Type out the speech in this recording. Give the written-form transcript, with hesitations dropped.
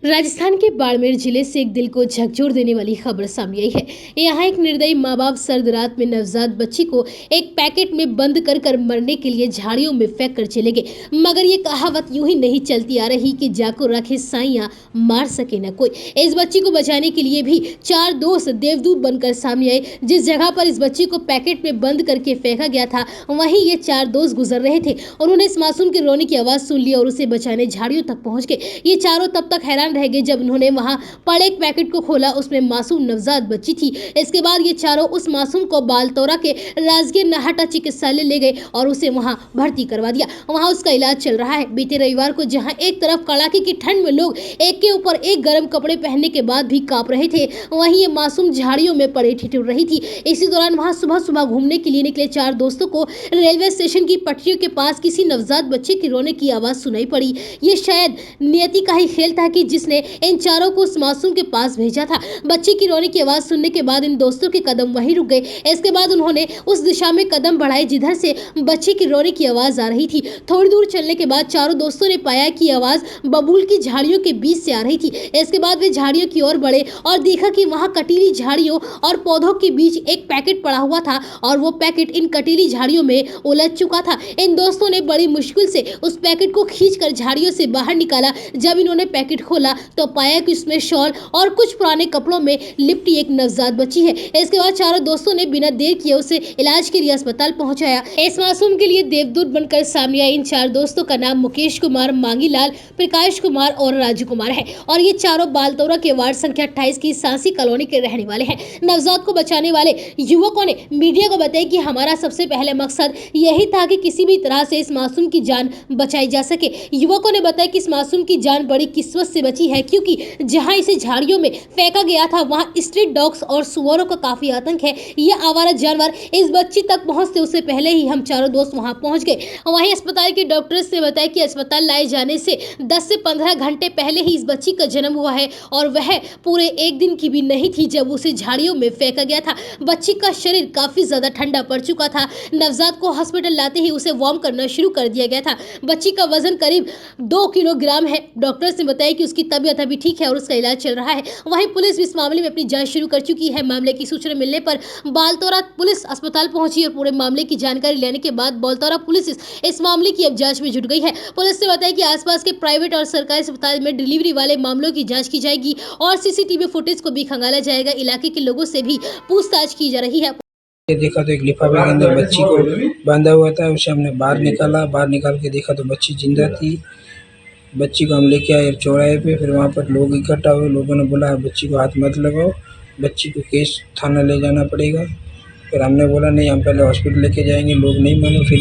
राजस्थान के बाड़मेर जिले से एक दिल को झकझोर देने वाली खबर सामने आई है। यहाँ एक निर्दयी माँ बाप सर्द रात में नवजात बच्ची को एक पैकेट में बंद कर कर मरने के लिए झाड़ियों में फेंक कर चले गए। मगर ये कहावत यूं ही नहीं चलती आ रही कि जाको रखे साइयां मार सके न कोई। इस बच्ची को बचाने के लिए भी 4 दोस्त देवदूत बनकर सामने आए। जिस जगह पर इस बच्ची को पैकेट में बंद करके फेंका गया था, वहीं ये 4 दोस्त गुजर रहे थे। उन्होंने इस मासूम के रोने की आवाज सुन ली और उसे बचाने झाड़ियों तक पहुंच गए। ये चारों तब तक हैरान रह गए जब उन्होंने वहां पड़े एक पैकेट को खोला। उसमें मासूम नवजात बच्ची थी। इसके बाद ये चारों उस मासूम को बालतौरा के राजकीय नाहटा चिकित्सालय ले गए और उसे वहां भर्ती करवा दिया। वहां उसका इलाज चल रहा है। बीते रविवार को जहां एक तरफ कड़ाके की ठंड में लोग एक के ऊपर एक गर्म कपड़े पहनने के बाद भी कांप रहे थे, वहीं ये मासूम झाड़ियों में पड़े ठिठुर रही थी। इसी दौरान वहां सुबह सुबह घूमने के लिए निकले 4 दोस्तों को रेलवे स्टेशन की पटरियों के पास किसी नवजात बच्चे की रोने की आवाज सुनाई पड़ी। ये शायद नियति का ही खेल था कि जिसने इन चारों को उस मासूम के पास भेजा था। बच्चे की रोने की आवाज सुनने के बाद इन दोस्तों के कदम वहीं रुक गए। इसके बाद उन्होंने उस दिशा में कदम बढ़ाए जिधर से बच्चे की रोने की आवाज आ रही थी। थोड़ी दूर चलने के बाद चारों दोस्तों ने पाया कि आवाज बबूल की झाड़ियों के बीच से आ रही थी। इसके बाद वे झाड़ियों की ओर बढ़े और देखा कि वहां कटीली झाड़ियों और पौधों के बीच एक पैकेट पड़ा हुआ था और वो पैकेट इन कटीली झाड़ियों में उलझ चुका था। इन दोस्तों ने बड़ी मुश्किल से उस पैकेट को खींचकर झाड़ियों से बाहर निकाला। जब इन्होंने पैकेट खोला तो पाया कि उसमें शॉल और कुछ पुराने कपड़ों में लिपटी एक नवजात बच्ची है। इसके बाद चारों दोस्तों ने बिना देर किए उसे इलाज के लिए अस्पताल पहुंचाया। इस मासूम के लिए देवदूत बनकर सामने आए इन 4 दोस्तों का नाम मुकेश कुमार, मांगीलाल, प्रकाश कुमार और राजू कुमार है और ये चारों बालतौरा के वार्ड संख्या 28 की सांसी कॉलोनी के रहने वाले हैं। नवजात को बचाने वाले युवकों ने मीडिया को बताया कि हमारा सबसे पहले मकसद यही था कि किसी भी तरह से इस मासूम की जान बचाई जा सके। युवकों ने बताया कि इस मासूम की जान बड़ी किस्मत से बची है, क्योंकि जहां इसे झाड़ियों में फेंका गया था वहां स्ट्रीट डॉग्स और सुअरों का काफी आतंक है। ये आवारा जानवर इस बच्ची तक पहुंचते उससे पहले ही हम चारों दोस्त वहां पहुंच गए। वहीं अस्पताल के डॉक्टर्स ने बताया कि अस्पताल लाए जाने से 10 से 15 घंटे पहले ही इस बच्ची का जन्म हुआ है और वह पूरे 1 दिन की भी नहीं थी जब उसे झाड़ियों में फेंका गया था। बच्ची का शरीर काफी ज्यादा ठंडा पड़ चुका था। नवजात को हॉस्पिटल लाते ही उसे वार्म करना शुरू कर दिया गया था। बच्ची का वजन करीब 2 किलोग्राम है। डॉक्टर्स ने बताया कि उसकी तबीयत अभी ठीक है और उसका इलाज चल रहा है। वहीं पुलिस भी इस मामले में अपनी जांच शुरू कर चुकी है। मामले की सूचना मिलने पर बालतौरा पुलिस अस्पताल पहुंची और पूरे मामले की जानकारी लेने के बाद बालतौरा पुलिस इस मामले की अब जांच में जुट गई है। पुलिस ने बताया कि आसपास के प्राइवेट और सरकारी अस्पताल में डिलीवरी वाले मामलों की जांच की जाएगी और सीसीटीवी फुटेज को भी खंगाला जाएगा। इलाके के लोगों से भी पूछताछ की जा रही है। ये देखा तो एक लिफाफे के अंदर बच्ची को बांधा हुआ था। उसे हमने बाहर निकाला। बाहर निकाल के देखा तो बच्ची जिंदा थी। बच्ची को हम लेके आए चौराहे पे। फिर वहाँ पर लोग इकट्ठा हुए। लोगों ने बोला बच्ची को हाथ मत लगाओ, बच्ची को केस थाना ले जाना पड़ेगा। फिर हमने बोला नहीं, हम पहले हॉस्पिटल लेके जाएंगे। लोग नहीं माने। फिर